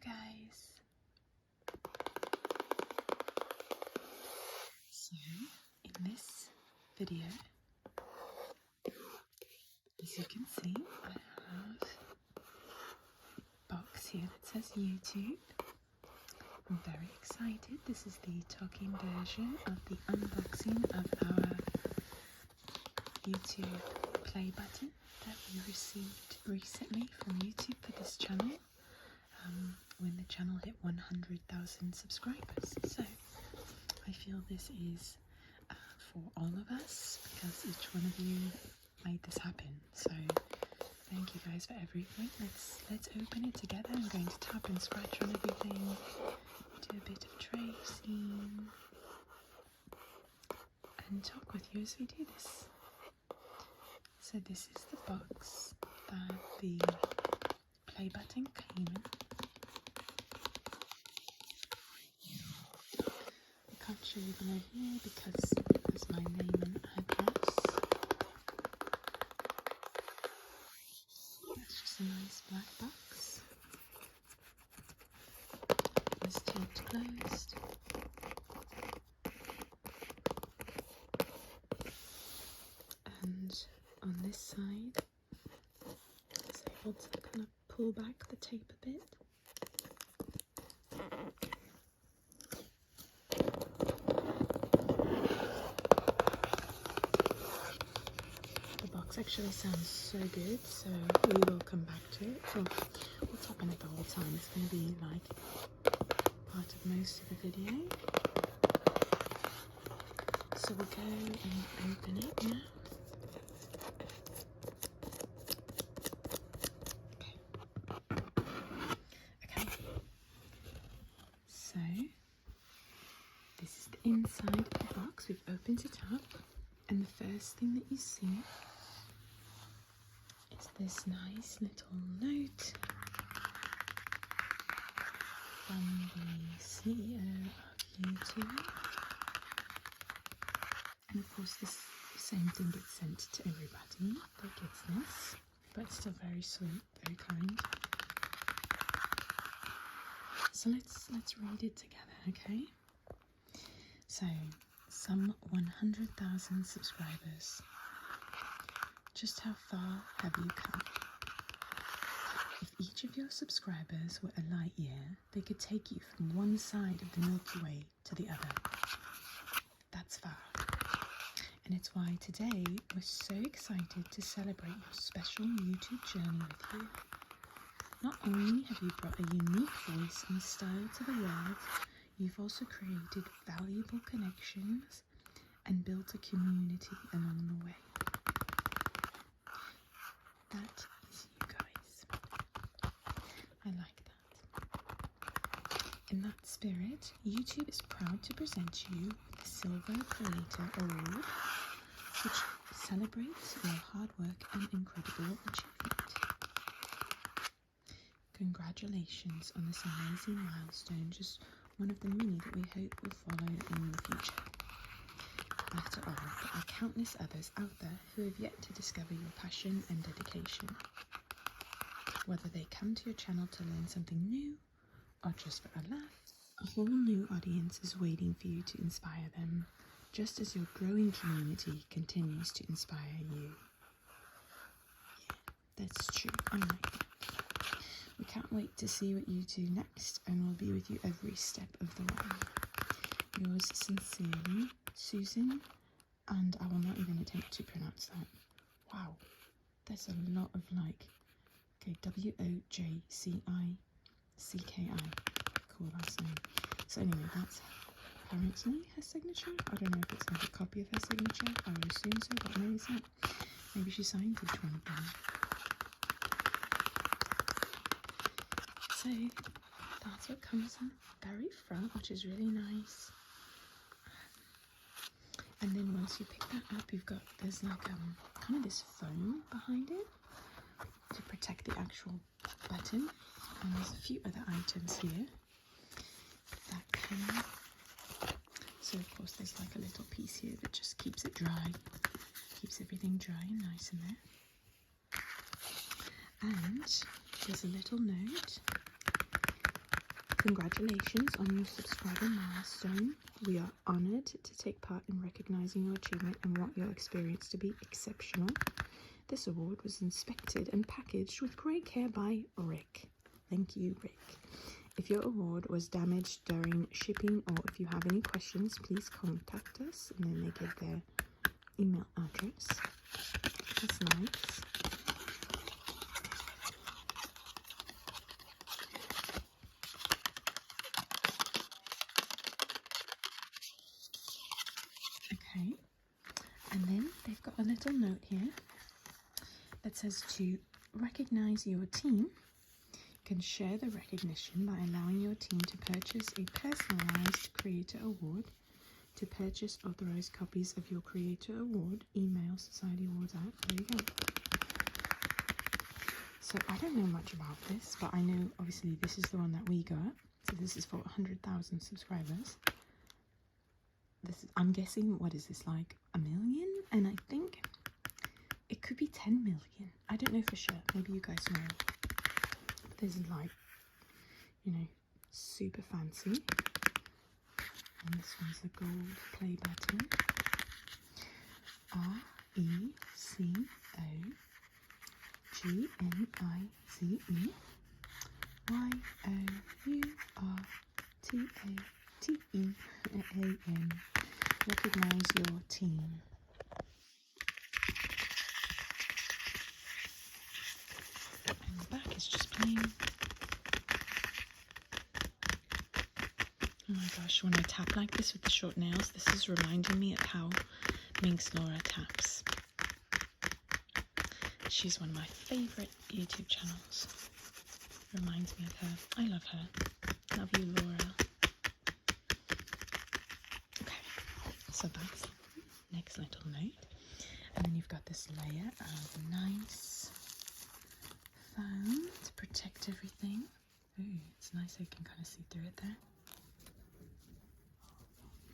guys. So, in this video, as you can see, I have a box here that says YouTube. I'm very excited. This is the talking version of the unboxing of our YouTube play button that we received recently from YouTube for this channel. When the channel hit 100,000 subscribers. So I feel this is for all of us because each one of you made this happen. So thank you guys for everything. Let's open it together. I'm going to tap and scratch on everything, do a bit of tracing, and talk with you as we do this. So this is the box that the play button came in. I can't show you them over here because there's my name and address. That's just a nice black box. It's taped closed. And on this side, it's able to kind of pull back the tape a bit. Actually sounds so good, so we will come back to it. So we'll tap on it the whole time. It's going to be like part of most of the video. So we'll go and open it now. Okay. So this is the inside of the box. We've opened it up, and the first thing that you see this nice little note from the CEO of YouTube. And of course this same thing gets sent to everybody that gets this, but still very sweet, very kind. So let's read it together, okay? So, some 100,000 subscribers. Just how far have you come? If each of your subscribers were a light year, they could take you from one side of the Milky Way to the other. That's far. And it's why today we're so excited to celebrate your special YouTube journey with you. Not only have you brought a unique voice and style to the world, you've also created valuable connections and built a community along the way. That is you guys. I like that. In that spirit, YouTube is proud to present you with the Silver Creator Award, which celebrates your hard work and incredible achievement. Congratulations on this amazing milestone, just one of the many that we hope will follow in the future. After all, there are countless others out there who have yet to discover your passion and dedication. Whether they come to your channel to learn something new or just for a laugh, a whole new audience is waiting for you to inspire them, just as your growing community continues to inspire you. Yeah, that's true. I like that. We can't wait to see what you do next, and we'll be with you every step of the way. Yours sincerely, Susan, and I will not even attempt to pronounce that. Wow, there's a lot of like, okay, Wojcicki. Cool last name. So anyway, that's apparently her signature. I don't know if it's like a copy of her signature. I would assume so, but maybe it's not. Maybe she signed each one of them. So that's what comes in very front, which is really nice. And then once you pick that up, there's like kind of this foam behind it to protect the actual button. And there's a few other items here that come. So of course there's like a little piece here that just keeps it dry, keeps everything dry and nice in there. And there's a little note Congratulations on your subscriber milestone. We are honoured to take part in recognising your achievement and want your experience to be exceptional. This award was inspected and packaged with great care by Rick. Thank you, Rick. If your award was damaged during shipping or if you have any questions, please contact us. And then they give their email address. That's nice. Okay, and then they've got a little note here that says to recognize your team. You can share the recognition by allowing your team to purchase a personalized creator award. To purchase authorized copies of your creator award, email Society Awards out. There you go. So I don't know much about this, but I know obviously this is the one that we got. So this is for 100,000 subscribers. This is, I'm guessing, what is this, like 1 million? And I think it could be 10 million. I don't know for sure. Maybe you guys know. This is like, you know, super fancy. And this one's the gold play button. RECOGNIZE YOURTATEAN. Recognize your team. And the back is just plain. Oh my gosh, when I tap like this with the short nails, this is reminding me of how Minx Laura taps. She's one of my favourite YouTube channels. Reminds me of her. I love her. Love you, Laura. Okay, so that's next little note. And then you've got this layer of nice foam to protect everything. Ooh, it's nice how you can kind of see through it there.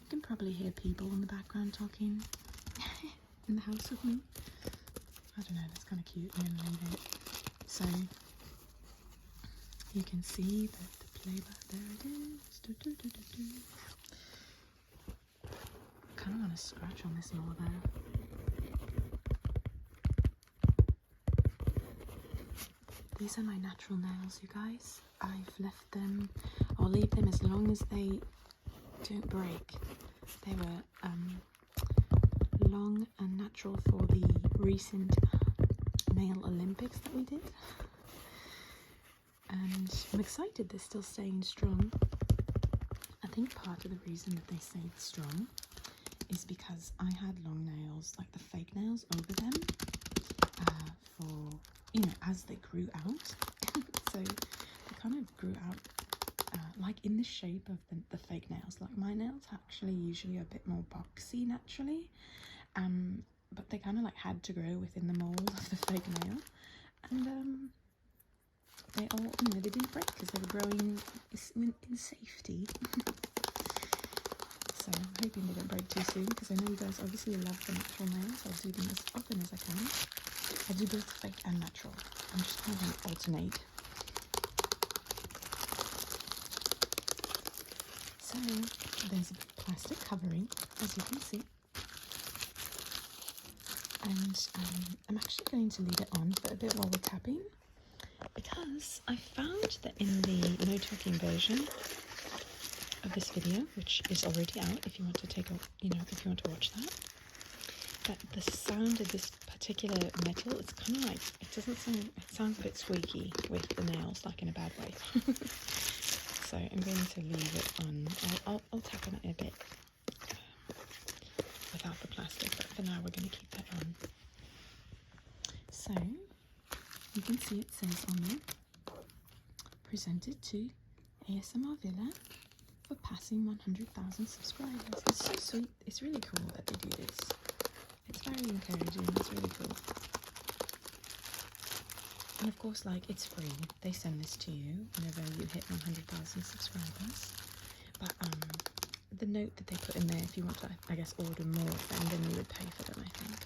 You can probably hear people in the background talking in the house with me. I don't know, that's kind of cute. I'm going to leave it. So you can see that the play button, there it is. I kind of want to scratch on this more there. These are my natural nails, you guys. I've left them, I'll leave them as long as they don't break. They were long and natural for the recent nail Olympics that we did. And I'm excited they're still staying strong. I think part of the reason that they stayed strong is because I had long nails, like the fake nails, over them for, you know, as they grew out. So they kind of grew out like in the shape of the fake nails. Like my nails actually usually are a bit more boxy naturally, but they kind of like had to grow within the mold of the fake nail. And they all, you know, they didn't break because they were growing in safety. So I'm hoping they don't break too soon, because I know you guys obviously love the natural nails. I'll do them as often as I can. I do both fake and natural. I'm just kind of alternate. So there's a plastic covering, as you can see. And I'm actually going to leave it on for a bit while we're tapping, because I found that in the no talking version of this video, which is already out if you want to take a, you know, if you want to watch that, that the sound of this particular metal, it's kind of like, it doesn't sound, it sounds a bit squeaky with the nails, like in a bad way. So I'm going to leave it on. I'll tap on it a bit without the plastic, but for now we're going to keep that on. So you can see it says on there, presented to ASMRVilla for passing 100,000 subscribers. It's so sweet. It's really cool that they do this. It's very encouraging. It's really cool. And of course, like, it's free. They send this to you whenever you hit 100,000 subscribers. But the note that they put in there, if you want to, I guess, order more of them, then you would pay for them, I think.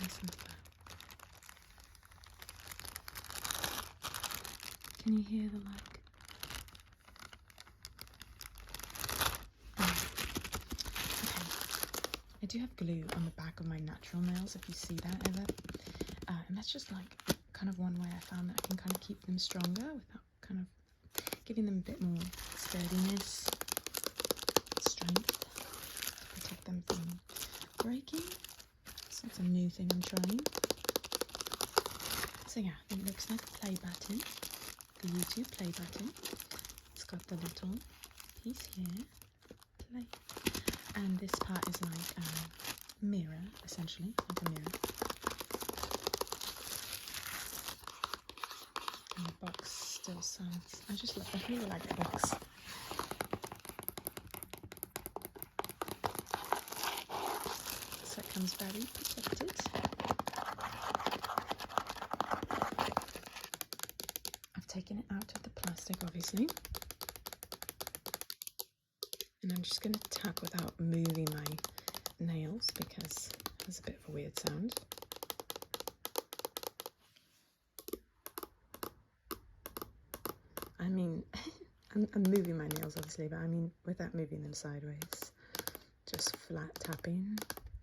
Nice and flat. Can you hear the like? I do have glue on the back of my natural nails, if you see that ever. And that's just like kind of one way I found that I can kind of keep them stronger without kind of giving them a bit more sturdiness, strength, to protect them from breaking. So that's a new thing I'm trying. So yeah, it looks like a play button, the YouTube play button. It's got the little piece here, play. And this part is like a mirror, essentially, like a mirror. And the box still sounds, I really like the box. So it comes very protected. I've taken it out of the plastic, obviously. And I'm just going to tap without moving my nails because it has a bit of a weird sound. I mean, I'm moving my nails obviously, but I mean without moving them sideways. Just flat tapping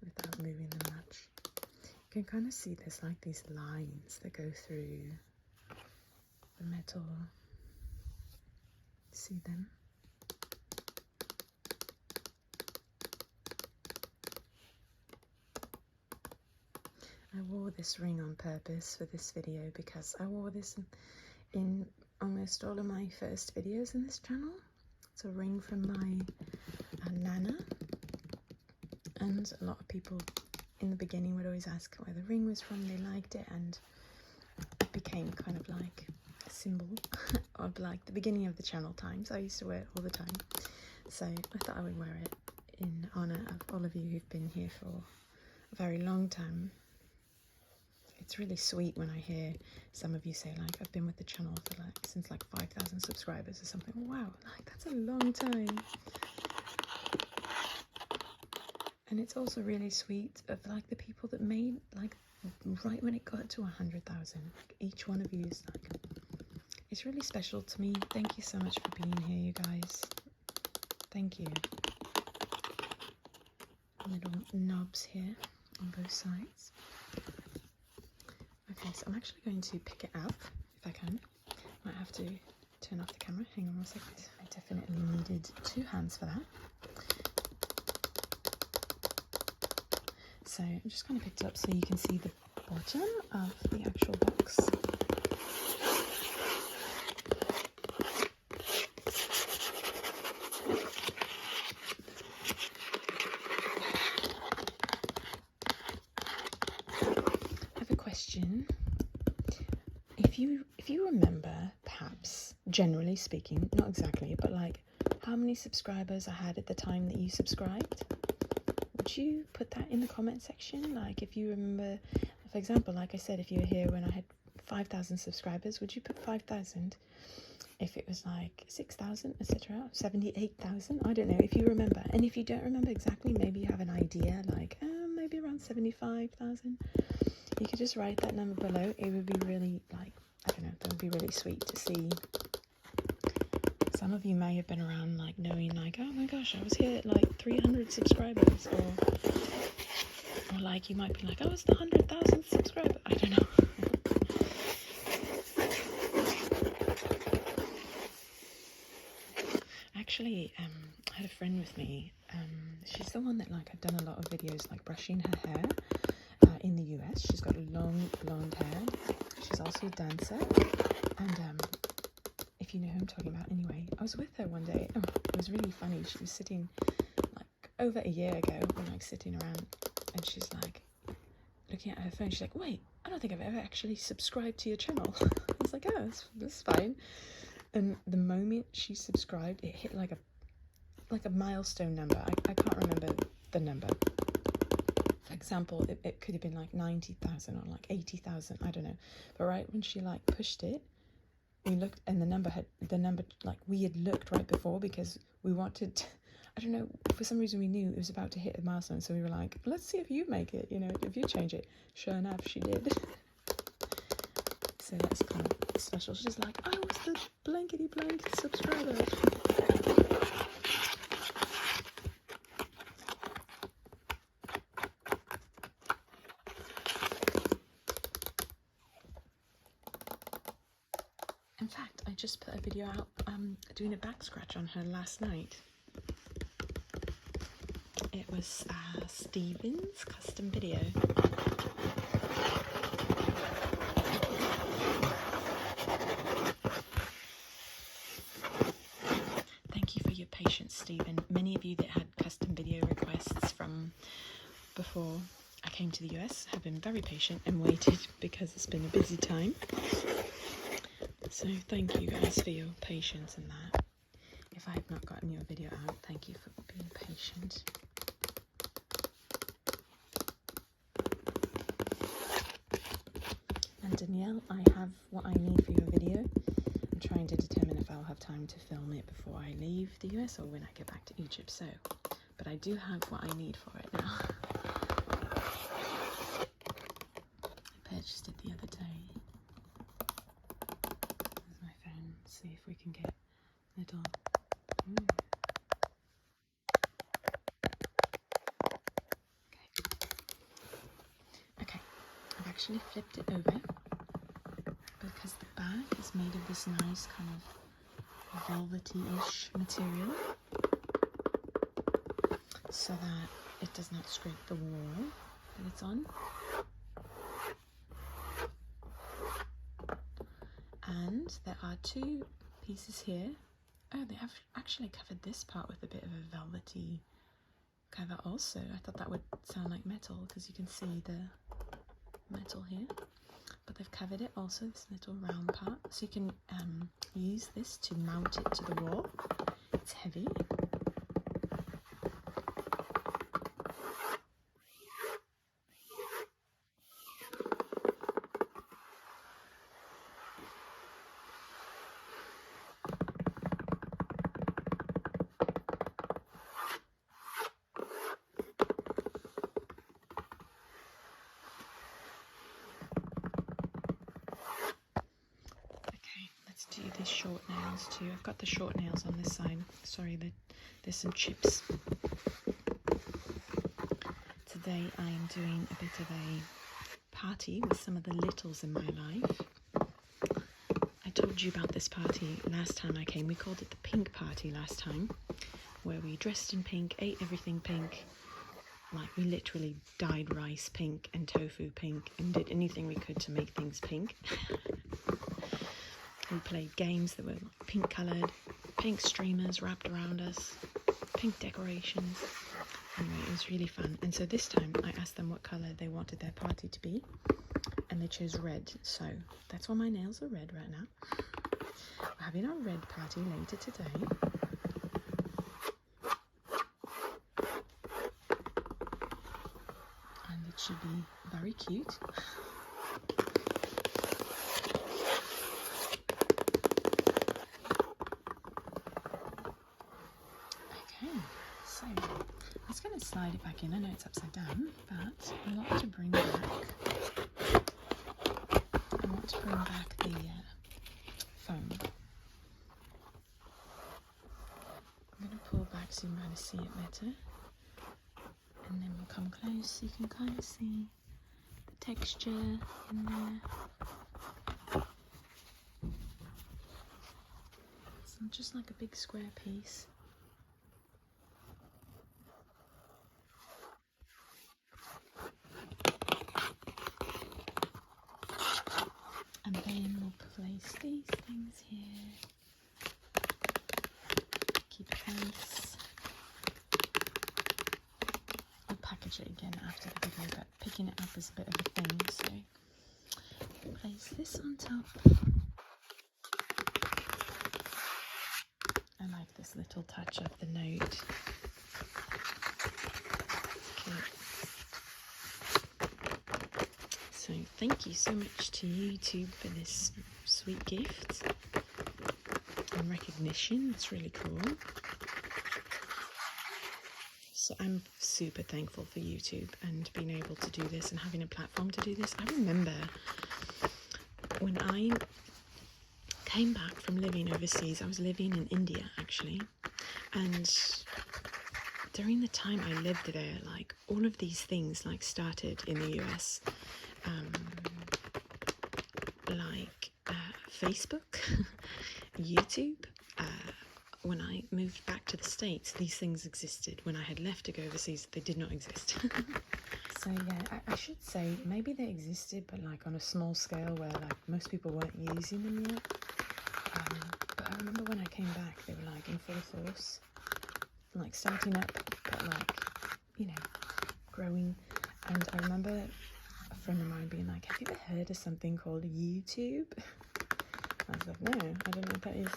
without moving them much. You can kind of see there's like these lines that go through the metal. See them? I wore this ring on purpose for this video because I wore this in almost all of my first videos in this channel. It's a ring from my nana, and a lot of people in the beginning would always ask where the ring was from. They liked it, and it became kind of like a symbol of like the beginning of the channel times. I used to wear it all the time, so I thought I would wear it in honour of all of you who've been here for a very long time. It's really sweet when I hear some of you say like, I've been with the channel for like since like 5,000 subscribers or something. Wow, like that's a long time. And it's also really sweet of like the people that made like right when it got to 100,000. Like each one of you is like, it's really special to me. Thank you so much for being here, you guys. Thank you. Little knobs here on both sides. Okay, so I'm actually going to pick it up if I can. Might have to turn off the camera. Hang on 1 second. I definitely needed 2 hands for that. So I'm just kind of picked it up so you can see the bottom of the actual box. I have a question. If you remember, perhaps, generally speaking, not exactly, but like how many subscribers I had at the time that you subscribed, would you put that in the comment section? Like if you remember, for example, like I said, if you were here when I had 5,000 subscribers, would you put 5,000? If it was like 6,000, etc., 78,000, I don't know, if you remember. And if you don't remember exactly, maybe you have an idea, like maybe around 75,000. You could just write that number below. It would be really, like, I don't know, that would be really sweet to see. Some of you may have been around, like, knowing, like, oh my gosh, I was here at, like, 300 subscribers. Or like, you might be like, I was the 100,000th subscriber. I don't know. Actually, I had a friend with me. She's the one that, like, I've done a lot of videos, like, brushing her hair. In the US, she's got long blonde hair. She's also a dancer, and if you know who I'm talking about. Anyway, I was with her one day. Oh, it was really funny. She was sitting like over a year ago. We're like sitting around, and she's like looking at her phone. She's like, "Wait, I don't think I've ever actually subscribed to your channel." I was like, "Oh, that's fine." And the moment she subscribed, it hit like a milestone number. I can't remember the number. For example, it could have been like 90,000 or like 80,000, I don't know. But right when she like pushed it, we looked, and the number like we had looked right before because we wanted, I don't know, for some reason we knew it was about to hit a milestone. So we were like, let's see if you make it, you know, if you change it. Sure enough, she did. So that's kind of special. She's like, I was the blankety blank subscriber. In fact, I just put a video out doing a back scratch on her last night. It was Stephen's custom video. Thank you for your patience, Stephen. Many of you that had custom video requests from before I came to the US have been very patient and waited because it's been a busy time. So thank you guys for your patience in that. If I have not gotten your video out, thank you for being patient. And Danielle, I have what I need for your video. I'm trying to determine if I'll have time to film it before I leave the US or when I get back to Egypt. So, but I do have what I need for it now. I purchased it the other day. There's my phone. Let's see if we can get little. Ooh. Okay, I've actually flipped it over because the back is made of this nice kind of velvety-ish material so that it does not scrape the wall that it's on. And there are two pieces here. Oh, they have actually covered this part with a bit of a velvety cover also. I thought that would sound like metal because you can see the metal here. But they've covered it also, this little round part. So you can use this to mount it to the wall. It's heavy. Do these short nails too. I've got the short nails on this side. Sorry, there's some chips. Today I am doing a bit of a party with some of the littles in my life. I told you about this party last time I came. We called it the pink party last time, where we dressed in pink, ate everything pink. Like we literally dyed rice pink and tofu pink and did anything we could to make things pink. We played games that were pink coloured, pink streamers wrapped around us, pink decorations. Anyway, it was really fun. And so this time I asked them what colour they wanted their party to be, and they chose red. So that's why my nails are red right now. We're having our red party later today. And it should be very cute. So I'm just going to slide it back in. I know it's upside down, but I want to bring back the foam. I'm going to pull back so you might see it better, and then we'll come close so you can kind of see the texture in there. It's just like a big square piece. And then we'll place these things here. Keep it nice. I'll package it again after the video, but picking it up is a bit of a thing, so place this on top. I like this little touch of the note. Cute. So thank you so much to YouTube for this sweet gift and recognition. It's really cool. So I'm super thankful for YouTube and being able to do this and having a platform to do this. I remember when I came back from living overseas, I was living in India actually, and during the time I lived there, like all of these things like started in the US, like Facebook, YouTube. When I moved back to the States, these things existed. When I had left to go overseas, they did not exist. So yeah, I should say maybe they existed, but like on a small scale where like most people weren't using them yet. But I remember when I came back, they were like in full force, like starting up, but like, you know, growing. And I remember a friend of mine being like, have you ever heard of something called YouTube? I was like, no, I don't know what that is.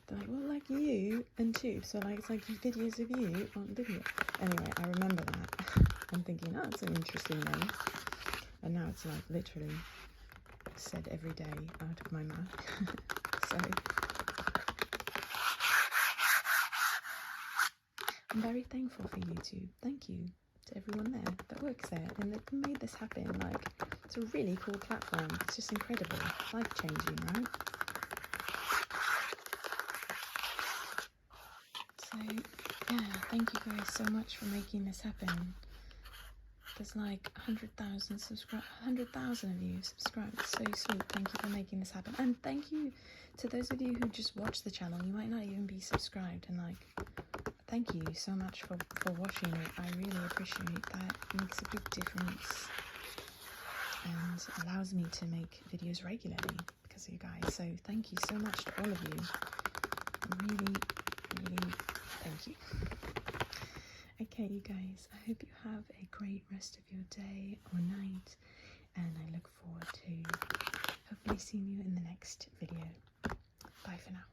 They're like, well, like you and tube, so like it's like videos of you on video. Anyway, I remember that. I'm thinking, oh, it's an interesting name. And now it's like literally said every day out of my mouth. So I'm very thankful for YouTube. Thank you to everyone there that works there and that made this happen. Like, it's a really cool platform. It's just incredible, life-changing, right? So yeah, thank you guys so much for making this happen. There's like 100,000 of you subscribed. It's so sweet. Thank you for making this happen. And thank you to those of you who just watch the channel. You might not even be subscribed, and like, thank you so much for watching it. I really appreciate that. It makes a big difference and allows me to make videos regularly because of you guys. So thank you so much to all of you. Really, really thank you. Okay, you guys, I hope you have a great rest of your day or night, and I look forward to hopefully seeing you in the next video. Bye for now.